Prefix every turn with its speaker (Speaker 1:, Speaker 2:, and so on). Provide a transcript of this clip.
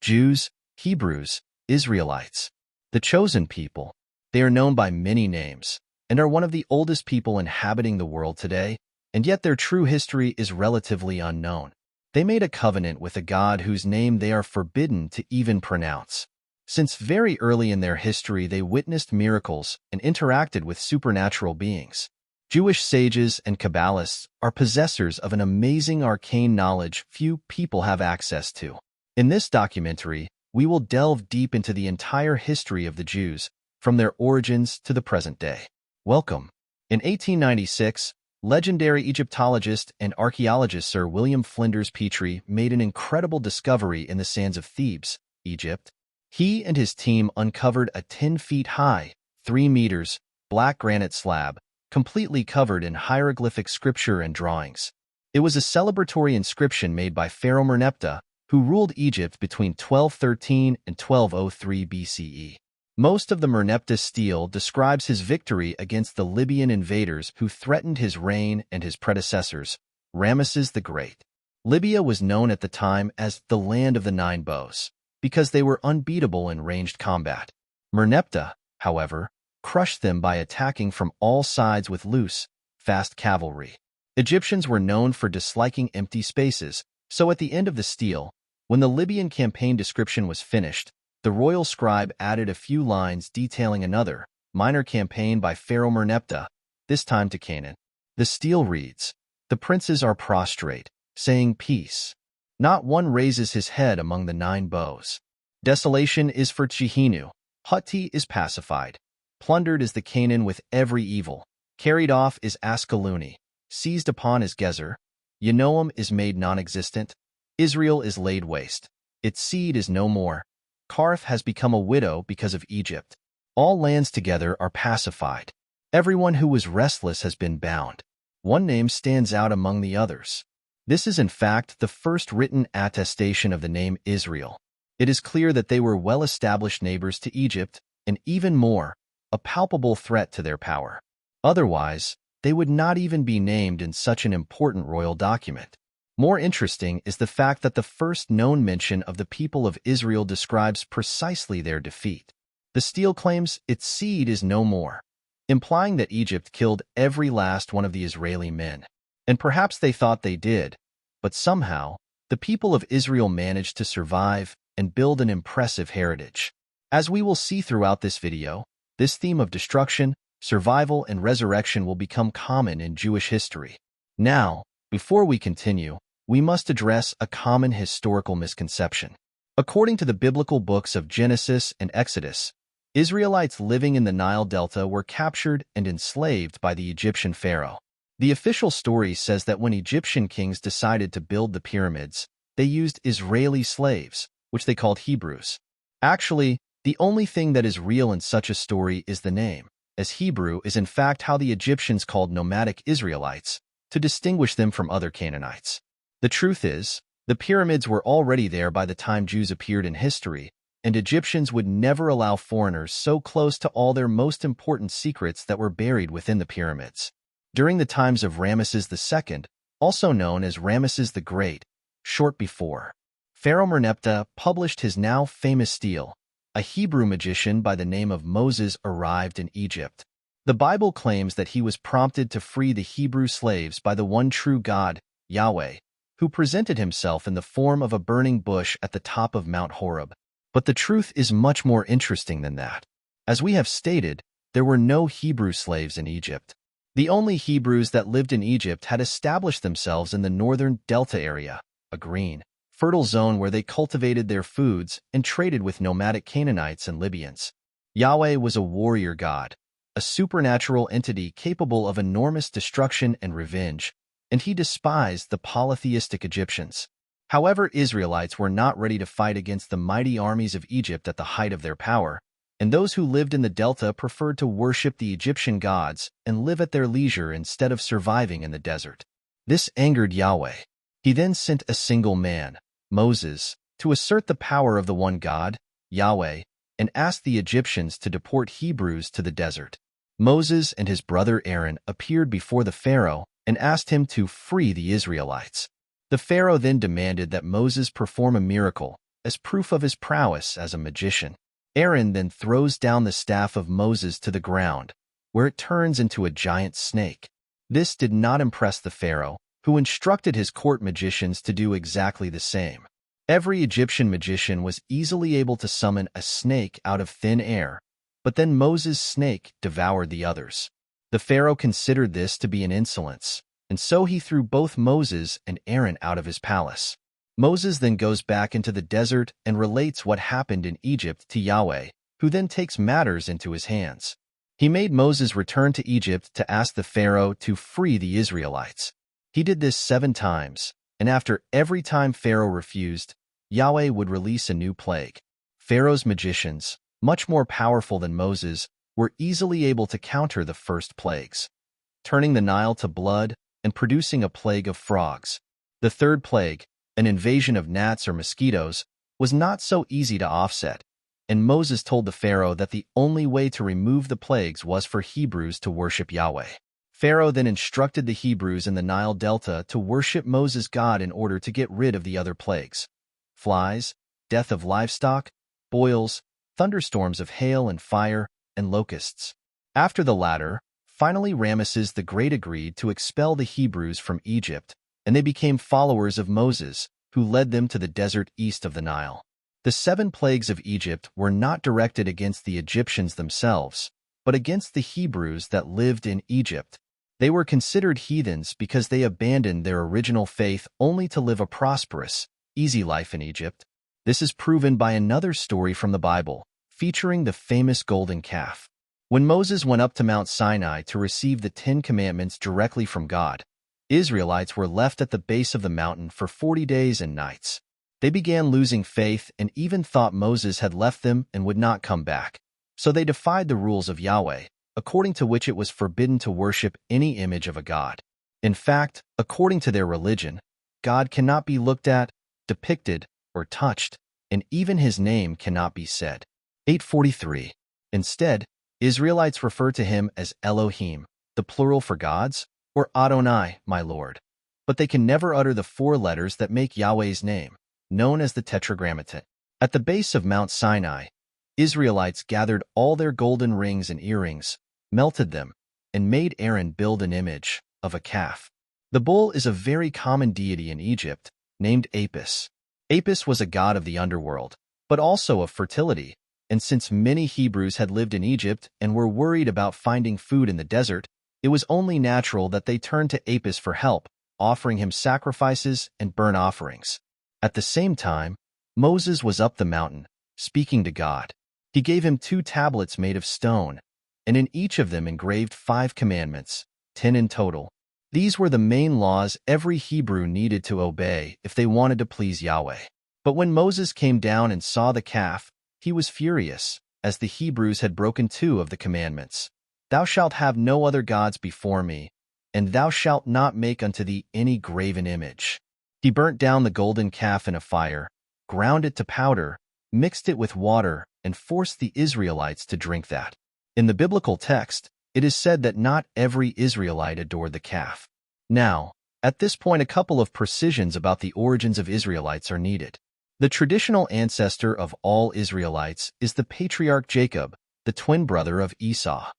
Speaker 1: Jews, Hebrews, Israelites. The chosen people. They are known by many names and are one of the oldest people inhabiting the world today, and yet their true history is relatively unknown. They made a covenant with a god whose name they are forbidden to even pronounce. Since very early in their history, they witnessed miracles and interacted with supernatural beings. Jewish sages and cabalists are possessors of an amazing arcane knowledge few people have access to. In this documentary, we will delve deep into the entire history of the Jews, from their origins to the present day. Welcome. In 1896, legendary Egyptologist and archaeologist Sir William Flinders Petrie made an incredible discovery in the sands of Thebes, Egypt. He and his team uncovered a 10 feet high, 3 meters, black granite slab, completely covered in hieroglyphic scripture and drawings. It was a celebratory inscription made by Pharaoh Merneptah, who ruled Egypt between 1213 and 1203 BCE. Most of the Merneptah Stele describes his victory against the Libyan invaders who threatened his reign and his predecessors, Ramesses the Great. Libya was known at the time as the Land of the Nine Bows, because they were unbeatable in ranged combat. Merneptah, however, crushed them by attacking from all sides with loose, fast cavalry. Egyptians were known for disliking empty spaces, so at the end of the stele, when the Libyan campaign description was finished, the royal scribe added a few lines detailing another, minor campaign by Pharaoh Merneptah, this time to Canaan. The stele reads, "The princes are prostrate, saying peace. Not one raises his head among the 9 bows. Desolation is for Chihinu. Hutti is pacified. Plundered is the Canaan with every evil. Carried off is Ascaluni. Seized upon is Gezer. Yanoam is made non-existent. Israel is laid waste. Its seed is no more. Karth has become a widow because of Egypt. All lands together are pacified. Everyone who was restless has been bound. One name stands out among the others. This is in fact the first written attestation of the name Israel. It is clear that they were well-established neighbors to Egypt, and even more, a palpable threat to their power. Otherwise, they would not even be named in such an important royal document. More interesting is the fact that the first known mention of the people of Israel describes precisely their defeat. The stele claims its seed is no more, implying that Egypt killed every last one of the Israeli men. And perhaps they thought they did, but somehow, the people of Israel managed to survive and build an impressive heritage. As we will see throughout this video, this theme of destruction, survival, and resurrection will become common in Jewish history. Now, before we continue, we must address a common historical misconception. According to the biblical books of Genesis and Exodus, Israelites living in the Nile Delta were captured and enslaved by the Egyptian Pharaoh. The official story says that when Egyptian kings decided to build the pyramids, they used Israeli slaves, which they called Hebrews. Actually, the only thing that is real in such a story is the name, as Hebrew is in fact how the Egyptians called nomadic Israelites, to distinguish them from other Canaanites. The truth is, the pyramids were already there by the time Jews appeared in history, and Egyptians would never allow foreigners so close to all their most important secrets that were buried within the pyramids. During the times of Ramesses the Second, also known as Ramesses the Great, short before, Pharaoh Merneptah published his now famous stele, a Hebrew magician by the name of Moses arrived in Egypt. The Bible claims that he was prompted to free the Hebrew slaves by the one true God, Yahweh, who presented himself in the form of a burning bush at the top of Mount Horeb. But the truth is much more interesting than that. As we have stated, there were no Hebrew slaves in Egypt. The only Hebrews that lived in Egypt had established themselves in the northern Delta area, a green, fertile zone where they cultivated their foods and traded with nomadic Canaanites and Libyans. Yahweh was a warrior god, a supernatural entity capable of enormous destruction and revenge, and he despised the polytheistic Egyptians. However, Israelites were not ready to fight against the mighty armies of Egypt at the height of their power, and those who lived in the Delta preferred to worship the Egyptian gods and live at their leisure instead of surviving in the desert. This angered Yahweh. He then sent a single man, Moses, to assert the power of the one God, Yahweh, and asked the Egyptians to deport Hebrews to the desert. Moses and his brother Aaron appeared before the Pharaoh and asked him to free the Israelites. The Pharaoh then demanded that Moses perform a miracle, as proof of his prowess as a magician. Aaron then throws down the staff of Moses to the ground, where it turns into a giant snake. This did not impress the pharaoh, who instructed his court magicians to do exactly the same. Every Egyptian magician was easily able to summon a snake out of thin air, but then Moses' snake devoured the others. The pharaoh considered this to be an insolence, and so he threw both Moses and Aaron out of his palace. Moses then goes back into the desert and relates what happened in Egypt to Yahweh, who then takes matters into his hands. He made Moses return to Egypt to ask the pharaoh to free the Israelites. He did this 7 times, and after every time Pharaoh refused, Yahweh would release a new plague. Pharaoh's magicians, much more powerful than Moses, were easily able to counter the first plagues, turning the Nile to blood and producing a plague of frogs. The third plague, an invasion of gnats or mosquitoes, was not so easy to offset, and Moses told the Pharaoh that the only way to remove the plagues was for Hebrews to worship Yahweh. Pharaoh then instructed the Hebrews in the Nile Delta to worship Moses' God in order to get rid of the other plagues: flies, death of livestock, boils, thunderstorms of hail and fire, and locusts. After the latter, finally Ramesses the Great agreed to expel the Hebrews from Egypt, and they became followers of Moses, who led them to the desert east of the Nile. The 7 plagues of Egypt were not directed against the Egyptians themselves, but against the Hebrews that lived in Egypt. They were considered heathens because they abandoned their original faith only to live a prosperous, easy life in Egypt. This is proven by another story from the Bible, featuring the famous golden calf. When Moses went up to Mount Sinai to receive the 10 Commandments directly from God, Israelites were left at the base of the mountain for 40 days and nights. They began losing faith and even thought Moses had left them and would not come back. So they defied the rules of Yahweh, according to which it was forbidden to worship any image of a god. In fact, according to their religion, God cannot be looked at, depicted, or touched, and even his name cannot be said. 843. Instead, Israelites refer to him as Elohim, the plural for gods, or Adonai, my Lord. But they can never utter the 4 letters that make Yahweh's name, known as the Tetragrammaton. At the base of Mount Sinai, Israelites gathered all their golden rings and earrings, melted them, and made Aaron build an image of a calf. The bull is a very common deity in Egypt, named Apis. Apis was a god of the underworld, but also of fertility, and since many Hebrews had lived in Egypt and were worried about finding food in the desert, it was only natural that they turned to Apis for help, offering him sacrifices and burnt offerings. At the same time, Moses was up the mountain, speaking to God. He gave him 2 tablets made of stone, and in each of them engraved 5 commandments, 10 in total. These were the main laws every Hebrew needed to obey if they wanted to please Yahweh. But when Moses came down and saw the calf, he was furious, as the Hebrews had broken 2 of the commandments. Thou shalt have no other gods before me, and thou shalt not make unto thee any graven image. He burnt down the golden calf in a fire, ground it to powder, mixed it with water, and forced the Israelites to drink that. In the biblical text, it is said that not every Israelite adored the calf. Now, at this point, a couple of precisions about the origins of Israelites are needed. The traditional ancestor of all Israelites is the patriarch Jacob, the twin brother of Esau.